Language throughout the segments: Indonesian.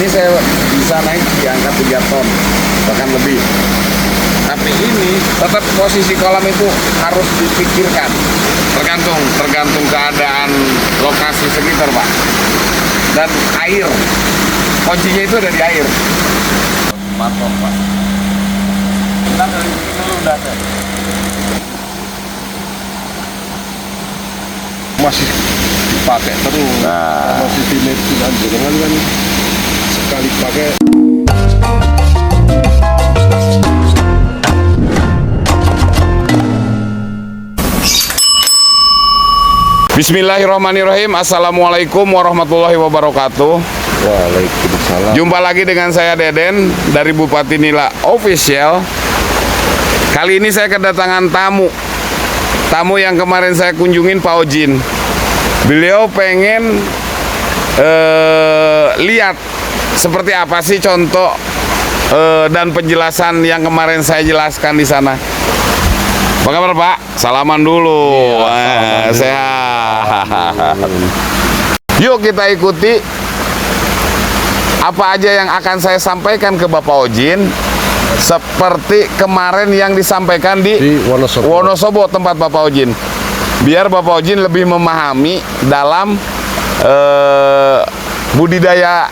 Ini saya bisa naik di angka 3 ton, bahkan lebih. Tapi ini tetap posisi kolam itu harus dipikirkan. Tergantung keadaan lokasi sekitar, Pak. Dan air. Kuncinya itu ada di air. 4 ton, Pak. Kita dari sini dulu udah ada. Masih dipakai terus. Nah, masih dimetukan jenengan kan sekali pakai. Bismillahirrahmanirrahim. Assalamualaikum warahmatullahi wabarakatuh. Waalaikumsalam. Jumpa lagi dengan saya Deden dari Bupati Nila Official. Kali ini saya kedatangan tamu yang kemarin saya kunjungin, Pak Ojin. Beliau pengen lihat seperti apa sih contoh dan penjelasan yang kemarin saya jelaskan di sana. Apa kabar, Pak? Salaman dulu. Iya, Sehat. Yuk kita ikuti apa aja yang akan saya sampaikan ke Bapak Ojin, seperti kemarin yang disampaikan di Wonosobo, tempat Bapak Ojin. Biar Bapak Ojin lebih memahami dalam budidaya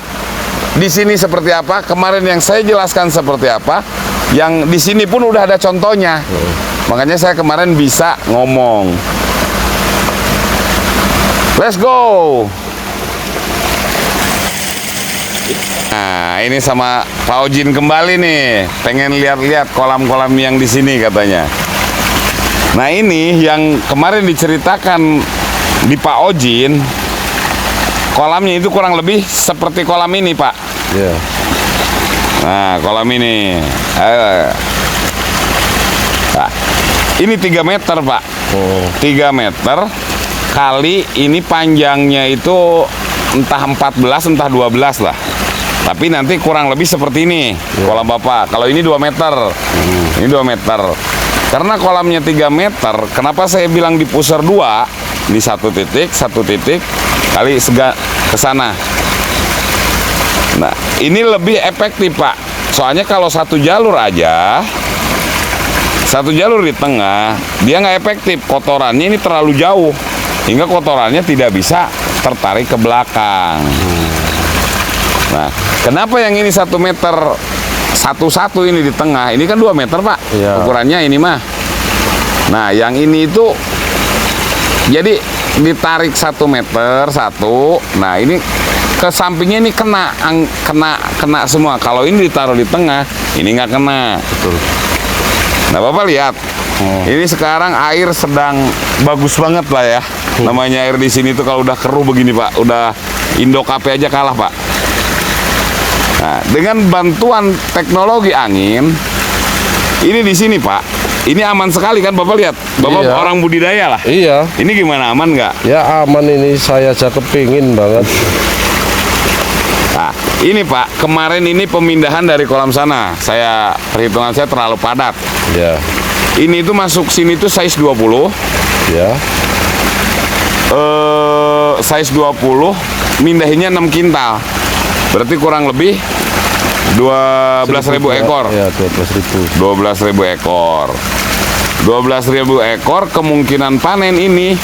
di sini seperti apa. Kemarin yang saya jelaskan seperti apa, yang di sini pun udah ada contohnya. Makanya saya kemarin bisa ngomong. Let's go. Nah, ini sama Pak Ojin kembali nih. Pengen lihat-lihat kolam-kolam yang di sini katanya. Nah, ini yang kemarin diceritakan di Pak Ojin, kolamnya itu kurang lebih seperti kolam ini, Pak. Iya. Nah, kolam ini. Nah, ini 3 meter, Pak. 3 meter kali ini panjangnya itu entah 14, entah 12 lah. Tapi nanti kurang lebih seperti ini kolam Bapak. Kalau ini 2 meter. Ini 2 meter. Karena kolamnya 3 meter, kenapa saya bilang di pusar 2? Di satu titik kali ke sana. Nah, ini lebih efektif, Pak. Soalnya kalau satu jalur aja, satu jalur di tengah, dia nggak efektif. Kotorannya ini terlalu jauh, hingga kotorannya tidak bisa tertarik ke belakang. Nah, kenapa yang ini 1 meter satu ini di tengah? Ini kan 2 meter, Pak. Iya. Ukurannya ini mah. Nah, yang ini itu jadi ditarik 1 meter satu. Nah, ini ke sampingnya ini kena semua. Kalau ini ditaruh di tengah, ini nggak kena. Betul. Nah, Bapak lihat. Ini sekarang air sedang bagus banget lah ya. Namanya air di sini tuh kalau udah keruh begini, Pak, udah Indokape aja kalah, Pak. Nah, dengan bantuan teknologi angin, ini di sini, Pak, ini aman sekali kan, Bapak lihat. Bapak Iya. orang budidaya lah. Iya. Ini gimana, aman nggak? Ya aman, ini saya aja kepingin banget. Nah, ini Pak, kemarin ini pemindahan dari kolam sana. Perhitungan saya terlalu padat. Ya. Ini tuh masuk sini tuh size 20. Ya. Size 20, mindahinnya 6 kintal. Berarti kurang lebih 12.000 ekor. Ya, 12.000. 12.000 ekor. 12.000 ekor kemungkinan panen ini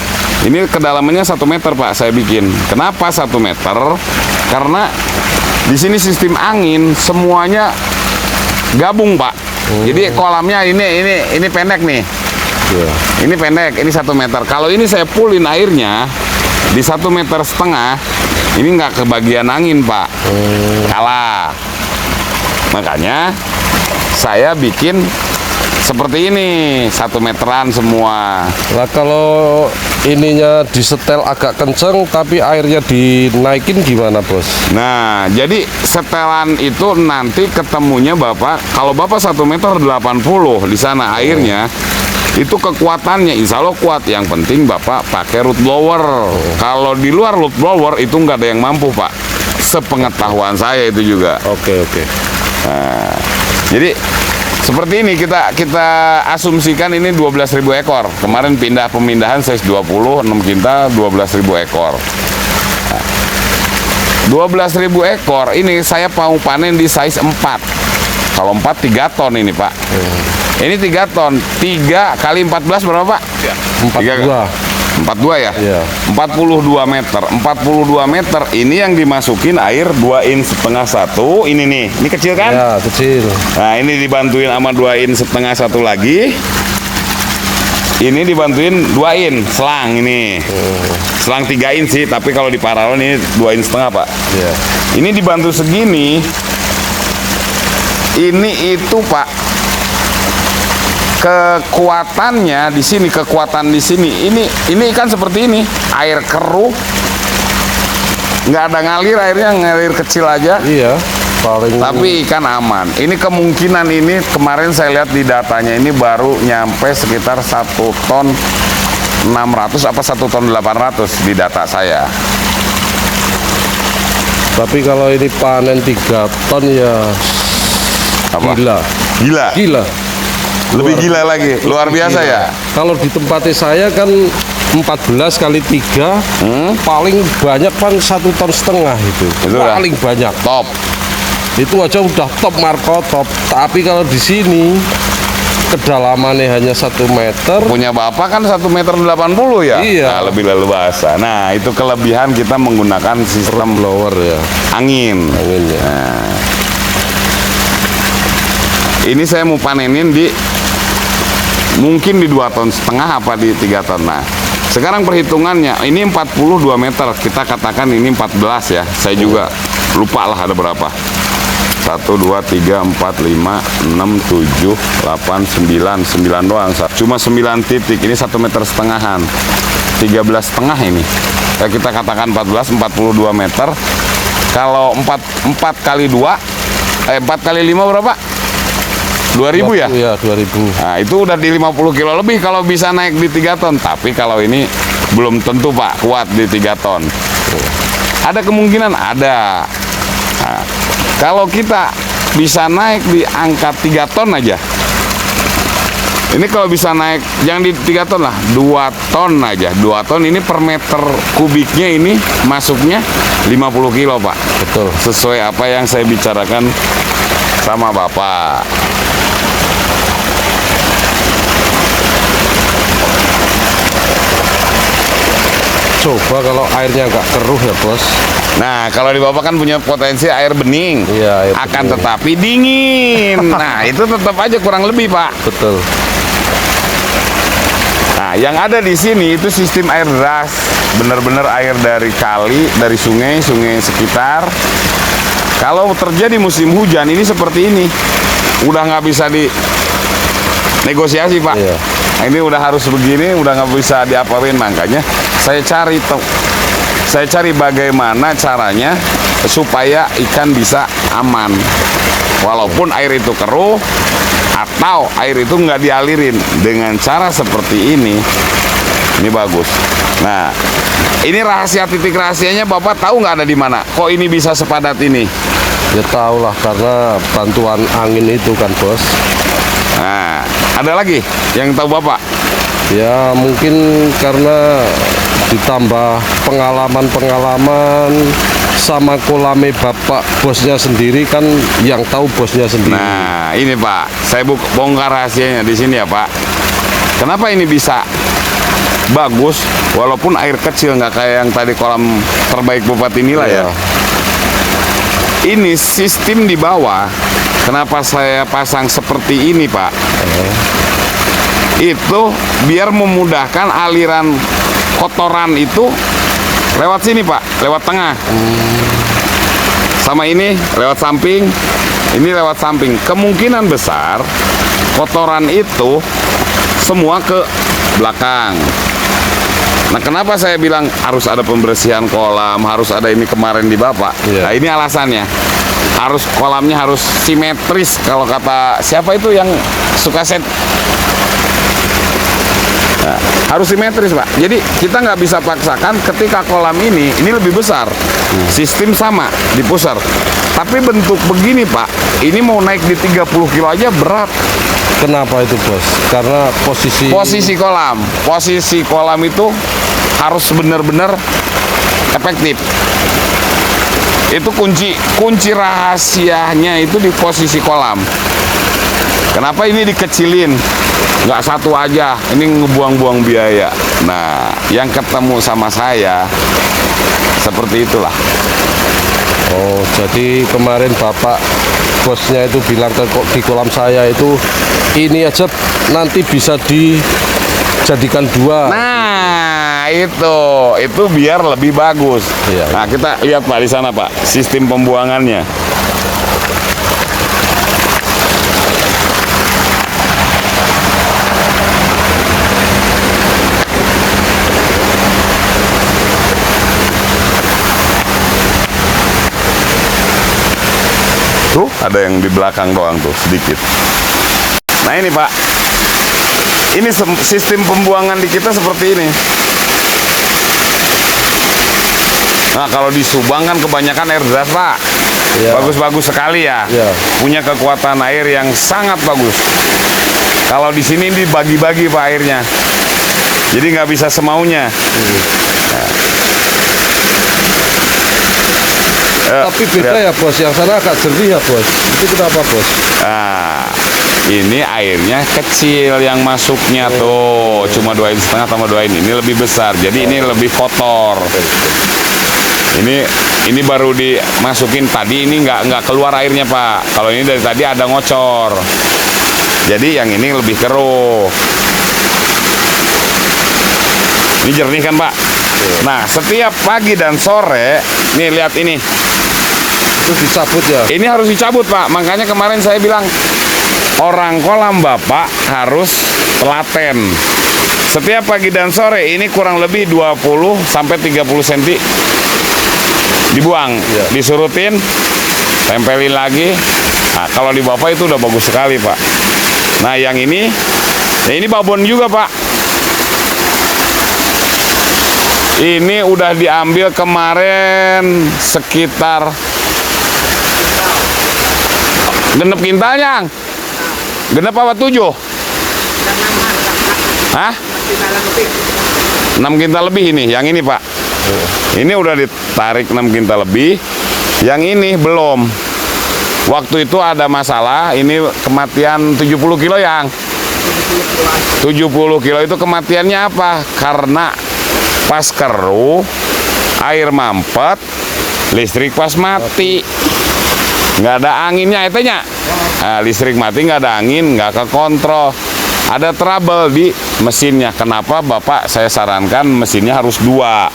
kedalamannya 1 meter, Pak, saya bikin. Kenapa 1 meter? Karena di sini sistem angin semuanya gabung, Pak. Jadi kolamnya ini pendek nih. Ya. Ini pendek, ini 1 meter. Kalau ini saya pulin airnya di 1,5 meter, ini nggak kebagian angin, Pak. Kalah. Makanya saya bikin seperti ini, 1 meteran semua. Nah, kalau ininya disetel agak kenceng tapi airnya dinaikin gimana, Bos? Nah, jadi setelan itu nanti ketemunya Bapak, kalau Bapak 1,80 m di sana airnya, itu kekuatannya insya Allah kuat. Yang penting Bapak pakai root blower. Kalau di luar root blower itu nggak ada yang mampu, Pak. Sepengetahuan saya itu juga. Oke. Nah, jadi seperti ini kita asumsikan ini 12.000 ekor. Kemarin pemindahan size 20, 6 kintal, 12.000 ekor. Nah, 12.000 ekor. Ini saya mau panen di size 4. Kalau 4 3 ton ini Pak. Ini 3 ton. 3 kali 14 berapa Pak? 42. 42 ya? Iya. 42 meter. 42 meter ini yang dimasukin air 2,5 in satu. Ini nih. Ini kecil kan? Ya, kecil. Nah, ini dibantuin sama 2,5 in satu lagi. Ini dibantuin 2 in selang ini. Selang 3 in sih, tapi kalau di paralel ini 2,5 in Pak. Ya. Ini dibantu segini. Ini itu Pak. Kekuatannya di sini, kekuatan di sini. Ini ikan seperti ini, air keruh, nggak ada ngalir, airnya ngalir kecil aja. Iya, paling. Tapi ikan aman. Ini kemungkinan ini kemarin saya lihat di datanya ini baru nyampe sekitar 1 ton 600 apa 1 ton 800 di data saya. Tapi kalau ini panen 3 ton ya Apa? gila. Gila. Gila. Lebih gila lagi. Luar biasa ya. Kalau di tempatnya saya kan 14 kali 3 paling banyak kan 1,5 ton itu. Itu udah Paling banyak. top. Itu aja udah top, Marco top. Tapi kalau di sini kedalamannya hanya 1 meter. Punya Bapak kan 1,80 meter ya? Iya. Nah, lebih leluasa. Nah, itu kelebihan kita menggunakan sistem Blower ya. angin. Anginnya. Nah, ini saya mau panenin di mungkin di 2,5 ton apa di 3 ton. Nah, sekarang perhitungannya ini 42 meter. Kita katakan ini 14 ya. Saya juga lupa lah ada berapa. 1, 2, 3, 4, 5, 6, 7, 8, 9. 9 doang. Cuma 9 titik. Ini 1,5 meter. 13,5 ini. Ya, kita katakan 14, 42 meter. Kalau 4 kali 2, 4 kali 5 berapa? 2.000 ya? Iya, 2.000. Nah, itu udah di 50 kilo lebih kalau bisa naik di 3 ton. Tapi kalau ini belum tentu Pak kuat di 3 ton. Ada kemungkinan? Ada. Nah, kalau kita bisa naik di angka 3 ton aja. Ini kalau bisa naik, jangan di 3 ton lah, 2 ton aja. 2 ton ini per meter kubiknya ini masuknya 50 kilo Pak. Betul. Sesuai apa yang saya bicarakan sama Bapak. Coba kalau airnya nggak keruh ya, Bos. Nah, kalau di Bapak kan punya potensi air bening. Iya, air akan bening. tetapi dingin. Nah, itu tetap aja kurang lebih, Pak. Betul. Nah, yang ada di sini itu sistem air deras. Benar-benar air dari kali, dari sungai sekitar. Kalau terjadi musim hujan ini seperti ini. Udah nggak bisa di negosiasi, Pak. Iya. Nah, ini udah harus begini, udah nggak bisa diapain. Makanya saya cari bagaimana caranya supaya ikan bisa aman. Walaupun air itu keruh atau air itu nggak dialirin. Dengan cara seperti ini bagus. Nah, ini titik rahasianya Bapak tahu nggak ada di mana? Kok ini bisa sepadat ini? Ya tahu lah, karena bantuan angin itu kan, Bos. Nah, ada lagi yang tahu Bapak? Ya mungkin karena ditambah pengalaman sama kolame Bapak bosnya sendiri kan, yang tahu bosnya sendiri. Nah, ini Pak, saya bongkar rahasianya di sini ya Pak. Kenapa ini bisa bagus walaupun air kecil, nggak kayak yang tadi kolam terbaik Bupati Nila ya. Ini sistem di bawah. Kenapa saya pasang seperti ini Pak? Itu biar memudahkan aliran kotoran itu lewat sini Pak, lewat tengah. Sama ini lewat samping, ini lewat samping. Kemungkinan besar kotoran itu semua ke belakang. Nah, kenapa saya bilang harus ada pembersihan kolam, harus ada ini kemarin di Bapak? Iya. Nah, ini alasannya. Kolamnya harus simetris, kalau kata siapa itu yang suka set. Nah, harus simetris Pak. Jadi kita nggak bisa paksakan ketika kolam ini lebih besar. Sistem sama di pusar. Tapi bentuk begini Pak, ini mau naik di 30 kilo aja berat. Kenapa itu, Bos? Karena posisi kolam. Posisi kolam itu harus benar-benar efektif. Itu kunci rahasianya itu di posisi kolam. Kenapa ini dikecilin? Nggak satu aja, ini ngebuang-buang biaya. Nah, yang ketemu sama saya seperti itulah. Oh, jadi kemarin Bapak bosnya itu bilang di kolam saya itu ini aja nanti bisa dijadikan 2. Nah, itu biar lebih bagus. Iya. Nah, kita lihat Pak di sana Pak, sistem pembuangannya. Tuh, ada yang di belakang doang tuh, sedikit. Nah ini Pak, ini sistem pembuangan di kita seperti ini. Nah kalau di Subang kan kebanyakan air deras Pak. Iya. Bagus-bagus sekali ya. Iya. Punya kekuatan air yang sangat bagus. Kalau di sini dibagi-bagi Pak airnya. Jadi nggak bisa semaunya. Tapi beda ya bos, yang sana agak jernih ya bos. Itu kenapa bos? Nah, ini airnya kecil yang masuknya tuh, cuma 2,5 tambah 2 ini lebih besar. Jadi ini lebih kotor. Ini baru dimasukin tadi, ini nggak keluar airnya Pak. Kalau ini dari tadi ada ngocor. Jadi yang ini lebih keruh. Ini jernih kan Pak? Nah, setiap pagi dan sore, nih lihat ini. Itu dicabut ya? Ini harus dicabut Pak. Makanya kemarin saya bilang orang kolam Bapak harus telaten. Setiap pagi dan sore ini kurang lebih 20 sampai 30 cm dibuang, Ya. disurutin, tempelin lagi. Nah, kalau di Bapak itu udah bagus sekali Pak. Nah, yang ini, ya ini babon juga Pak. Ini udah diambil kemarin sekitar genep kintalnya. Genep apa 7? Hah? 6 kintal lebih ini, yang ini Pak. Ini udah ditarik 6 kintal lebih. Yang ini belum. Waktu itu ada masalah, ini kematian 70 kilo yang. 70 kilo itu kematiannya apa? Karena pas keruh, air mampet, listrik pas mati. Nggak ada anginnya itunya. Nah, listrik mati, nggak ada angin, nggak kekontrol. Ada trouble di mesinnya. Kenapa Bapak saya sarankan mesinnya harus 2.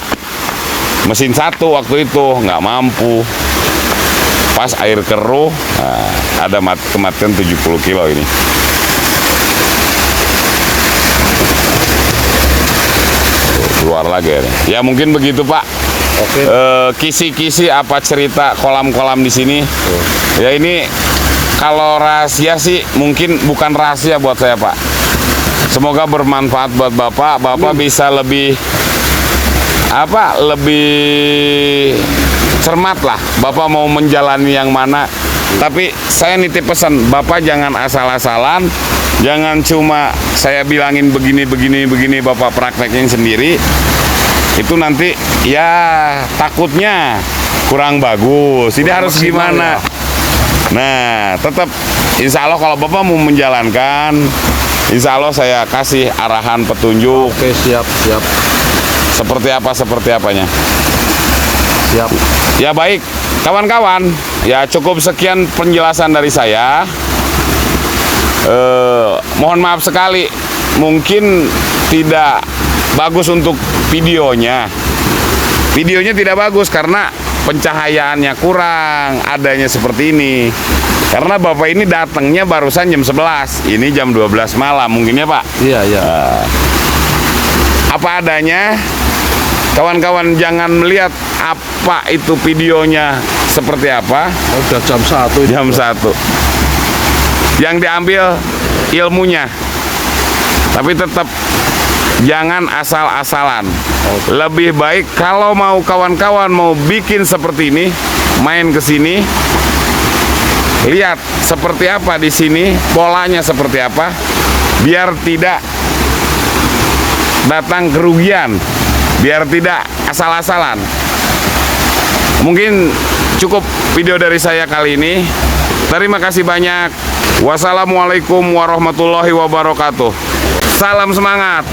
Mesin 1 waktu itu nggak mampu. Pas air keruh, nah, ada kematian 70 kilo ini. Keluar lagi ya. Ya mungkin begitu Pak. Oke. Kisi-kisi apa cerita kolam-kolam di sini. Ya ini kalau rahasia sih mungkin bukan rahasia buat saya Pak. Semoga bermanfaat buat Bapak. Bapak bisa lebih cermat lah. Bapak mau menjalani yang mana. Tapi saya nitip pesan, Bapak jangan asal-asalan. Jangan cuma saya bilangin begini, Bapak praktekin sendiri. Itu nanti ya takutnya kurang bagus. Ini harus gimana? Nah, tetap insya Allah kalau Bapak mau menjalankan, insya Allah saya kasih arahan petunjuk. Oke, siap. Seperti apanya. Siap. Ya baik, kawan-kawan. Ya cukup sekian penjelasan dari saya. Mohon maaf sekali, mungkin tidak bagus untuk videonya. Videonya tidak bagus karena pencahayaannya kurang, adanya seperti ini. Karena Bapak ini datangnya barusan jam 11, ini jam 12 malam mungkin ya Pak? Iya. Apa adanya, kawan-kawan jangan melihat apa itu videonya seperti apa. Udah jam 1 ini. Jam 1. Yang diambil ilmunya. Tapi tetap jangan asal-asalan. Lebih baik kalau mau kawan-kawan mau bikin seperti ini, main ke sini, lihat seperti apa di sini, polanya seperti apa, biar tidak datang kerugian, biar tidak asal-asalan. Mungkin cukup video dari saya kali ini. Terima kasih banyak. Wassalamualaikum warahmatullahi wabarakatuh. Salam semangat.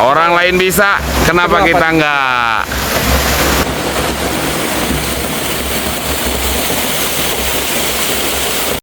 Orang lain bisa, kenapa kita enggak?